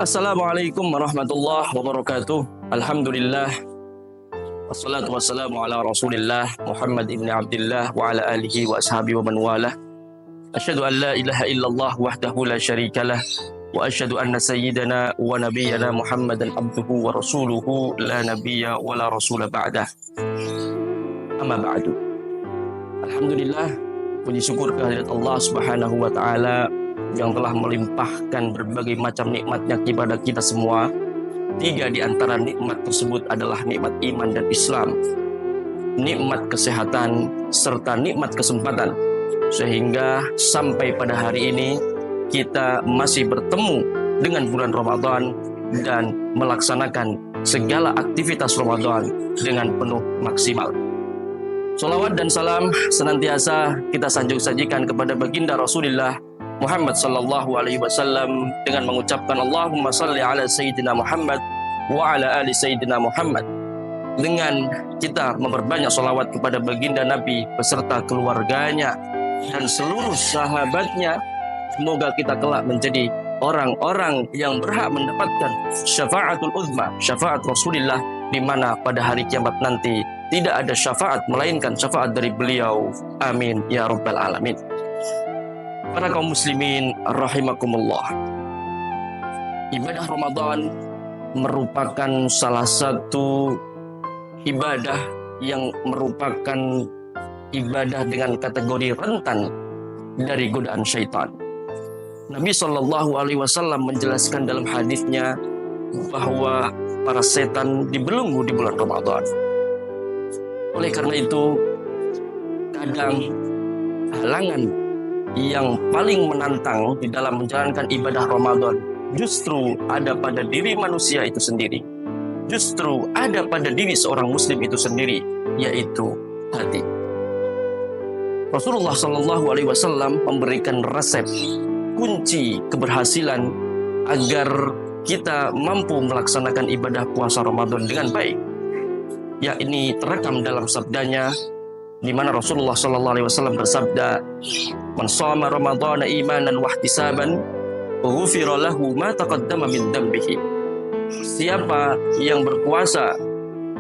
Assalamualaikum warahmatullahi wabarakatuh. Alhamdulillah. Wassalatu wassalamu ala rasulillah Muhammad ibn Abdullah wa ala alihi wa ashabihi wa man walah. Asyhadu an la ilaha illallah wahdahu la syarikalah wa asyhadu anna sayyidana wa nabiyyana Muhammadan abduhu wa rasuluhu la nabiyya wa la rasula ba'dah. Amma ba'du. Alhamdulillah, puji syukur kehadirat Allah Subhanahu wa taala yang telah melimpahkan berbagai macam nikmatnya kepada kita semua. Tiga di antara nikmat tersebut adalah nikmat iman dan Islam, nikmat kesehatan, serta nikmat kesempatan. Sehingga sampai pada hari ini kita masih bertemu dengan bulan Ramadan dan melaksanakan segala aktivitas Ramadan dengan penuh maksimal. Salawat dan salam senantiasa kita sanjung-sajikan kepada baginda Rasulullah Muhammad sallallahu alaihi wasallam dengan mengucapkan Allahumma salli ala sayyidina Muhammad wa ala ali sayyidina Muhammad. Dengan kita memperbanyak salawat kepada baginda Nabi beserta keluarganya dan seluruh sahabatnya, semoga kita kelak menjadi orang-orang yang berhak mendapatkan syafaatul uzma, syafaat Rasulullah, di mana pada hari kiamat nanti tidak ada syafaat melainkan syafaat dari beliau. Amin ya rabbal alamin. Para kaum muslimin rahimakumullah, ibadah Ramadan merupakan salah satu ibadah yang merupakan ibadah dengan kategori rentan dari godaan syaitan. Nabi SAW menjelaskan dalam hadisnya bahwa para setan dibelenggu di bulan Ramadan. Oleh karena itu, kadang halangan yang paling menantang di dalam menjalankan ibadah Ramadan justru ada pada diri manusia itu sendiri. Justru ada pada diri seorang muslim itu sendiri, yaitu hati. Rasulullah SAW memberikan resep kunci keberhasilan agar kita mampu melaksanakan ibadah puasa Ramadan dengan baik. Yakni terekam dalam sabdanya, di mana Rasulullah SAW bersabda, "Man shoma Ramadhana imanan wa ihtisaban, ghufira lahu ma taqaddama min dhanbihi." Siapa yang berpuasa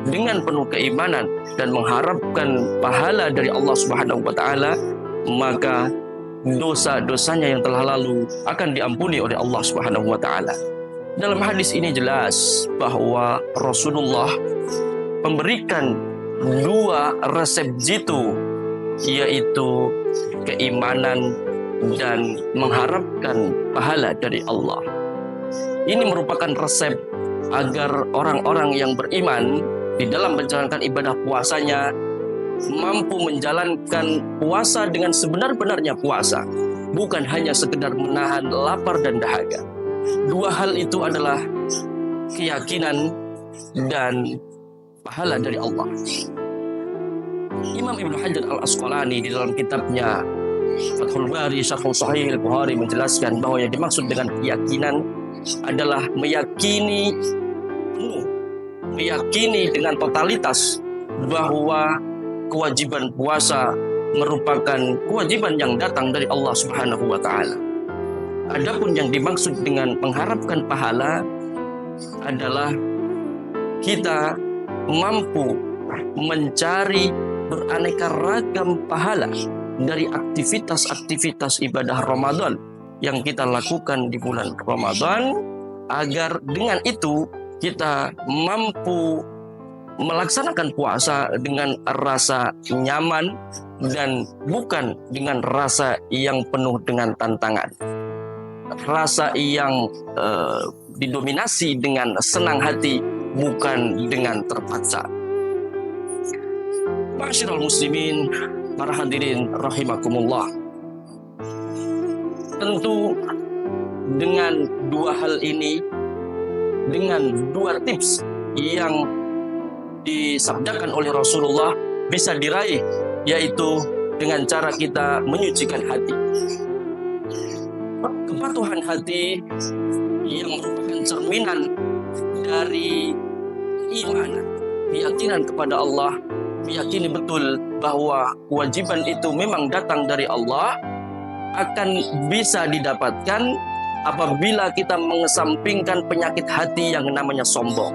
dengan penuh keimanan dan mengharapkan pahala dari Allah Subhanahu wa taala, maka dosa-dosanya yang telah lalu akan diampuni oleh Allah Subhanahu wa taala. Dalam hadis ini jelas bahwa Rasulullah memberikan dua resep jitu, yaitu keimanan dan mengharapkan pahala dari Allah. Ini merupakan resep agar orang-orang yang beriman di dalam menjalankan ibadah puasanya mampu menjalankan puasa dengan sebenar-benarnya puasa, bukan hanya sekedar menahan lapar dan dahaga. Dua hal itu adalah keyakinan dan pahala dari Allah. Imam Ibnu Hajar Al-Asqalani di dalam kitabnya Fathul Bari Syarh Sahih Al-Bukhari menjelaskan bahwa yang dimaksud dengan keyakinan adalah meyakini penuh, meyakini dengan totalitas bahwa kewajiban puasa merupakan kewajiban yang datang dari Allah Subhanahu wa taala. Adapun yang dimaksud dengan mengharapkan pahala adalah kita mampu mencari beraneka ragam pahala dari aktivitas-aktivitas ibadah Ramadan yang kita lakukan di bulan Ramadan, agar dengan itu kita mampu melaksanakan puasa dengan rasa nyaman dan bukan dengan rasa yang penuh dengan tantangan, rasa yang didominasi dengan senang hati, bukan dengan terpaksa. Ma'asyiral muslimin, para hadirin rahimakumullah. Tentu dengan dua hal ini, dengan dua tips yang disabdakan oleh Rasulullah bisa diraih, yaitu dengan cara kita menyucikan hati. Kepatuhan hati yang merupakan cerminan dari iman, keyakinan kepada Allah, meyakini betul bahwa kewajiban itu memang datang dari Allah, akan bisa didapatkan apabila kita mengesampingkan penyakit hati yang namanya sombong.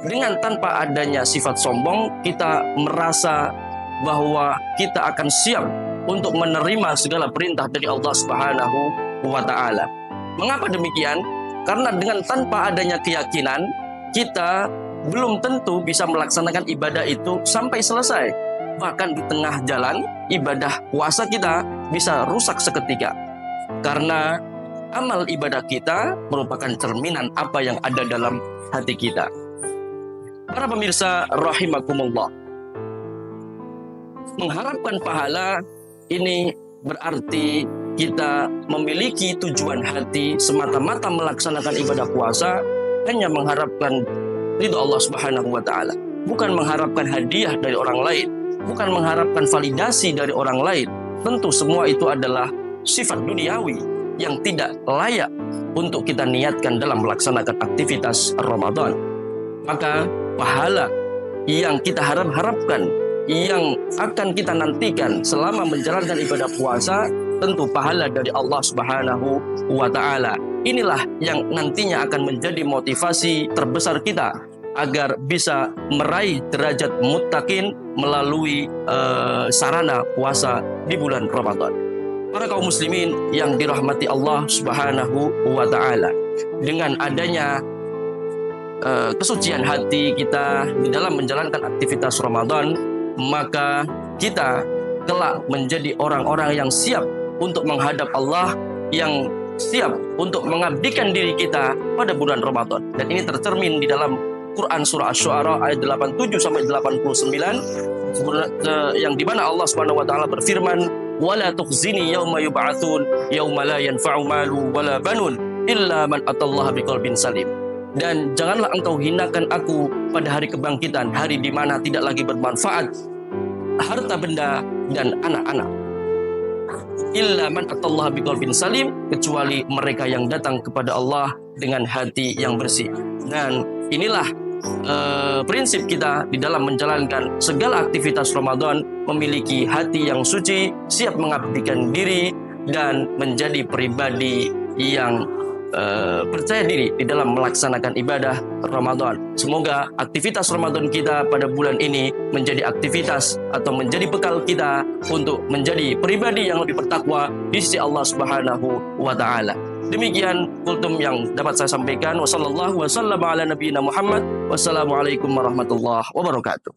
Dengan tanpa adanya sifat sombong, kita merasa bahwa kita akan siap untuk menerima segala perintah dari Allah Subhanahu wa Ta'ala. Mengapa demikian? Karena dengan tanpa adanya keyakinan, kita belum tentu bisa melaksanakan ibadah itu sampai selesai. Bahkan di tengah jalan, ibadah puasa kita bisa rusak seketika. Karena amal ibadah kita merupakan cerminan apa yang ada dalam hati kita. Para pemirsa rahimakumullah, mengharapkan pahala ini berarti kita memiliki tujuan hati semata-mata melaksanakan ibadah puasa hanya mengharapkan ridho Allah Subhanahu wa Ta'ala, bukan mengharapkan hadiah dari orang lain, bukan mengharapkan validasi dari orang lain. Tentu semua itu adalah sifat duniawi yang tidak layak untuk kita niatkan dalam melaksanakan aktivitas Ramadan. Maka pahala yang kita harapkan, yang akan kita nantikan selama menjalankan ibadah puasa, tentu pahala dari Allah Subhanahu wa Ta'ala. Inilah yang nantinya akan menjadi motivasi terbesar kita agar bisa meraih derajat muttaqin melalui sarana puasa di bulan Ramadan. Para kaum muslimin yang dirahmati Allah Subhanahu wa Ta'ala, dengan adanya kesucian hati kita di dalam menjalankan aktivitas Ramadan, maka kita kelak menjadi orang-orang yang siap untuk menghadap Allah, yang siap untuk mengabdikan diri kita pada bulan Ramadan. Dan ini tercermin di dalam Quran surah Asy-Syu'ara ayat 87 sampai 89 yang dimana Allah Subhanahu wa Ta'ala berfirman, "Wala tukhzini yauma yub'atsun yauma la yanfa'u malu wala banun illa man atallaha biqalbin salim." Dan janganlah engkau hinakan aku pada hari kebangkitan, hari di mana tidak lagi bermanfaat harta benda dan anak-anak. Illa man atallaha biqalbin salim, kecuali mereka yang datang kepada Allah dengan hati yang bersih. Dan inilah prinsip kita di dalam menjalankan segala aktivitas Ramadan, memiliki hati yang suci, siap mengabdikan diri, dan menjadi pribadi yang percaya diri di dalam melaksanakan ibadah Ramadan. Semoga aktivitas Ramadan kita pada bulan ini menjadi aktivitas atau menjadi bekal kita untuk menjadi pribadi yang lebih bertakwa di sisi Allah Subhanahu wa Ta'ala. Demikian kultum yang dapat saya sampaikan. Wassallallahu wasallam ala nabiyina Muhammad. Wassalamualaikum warahmatullahi wabarakatuh.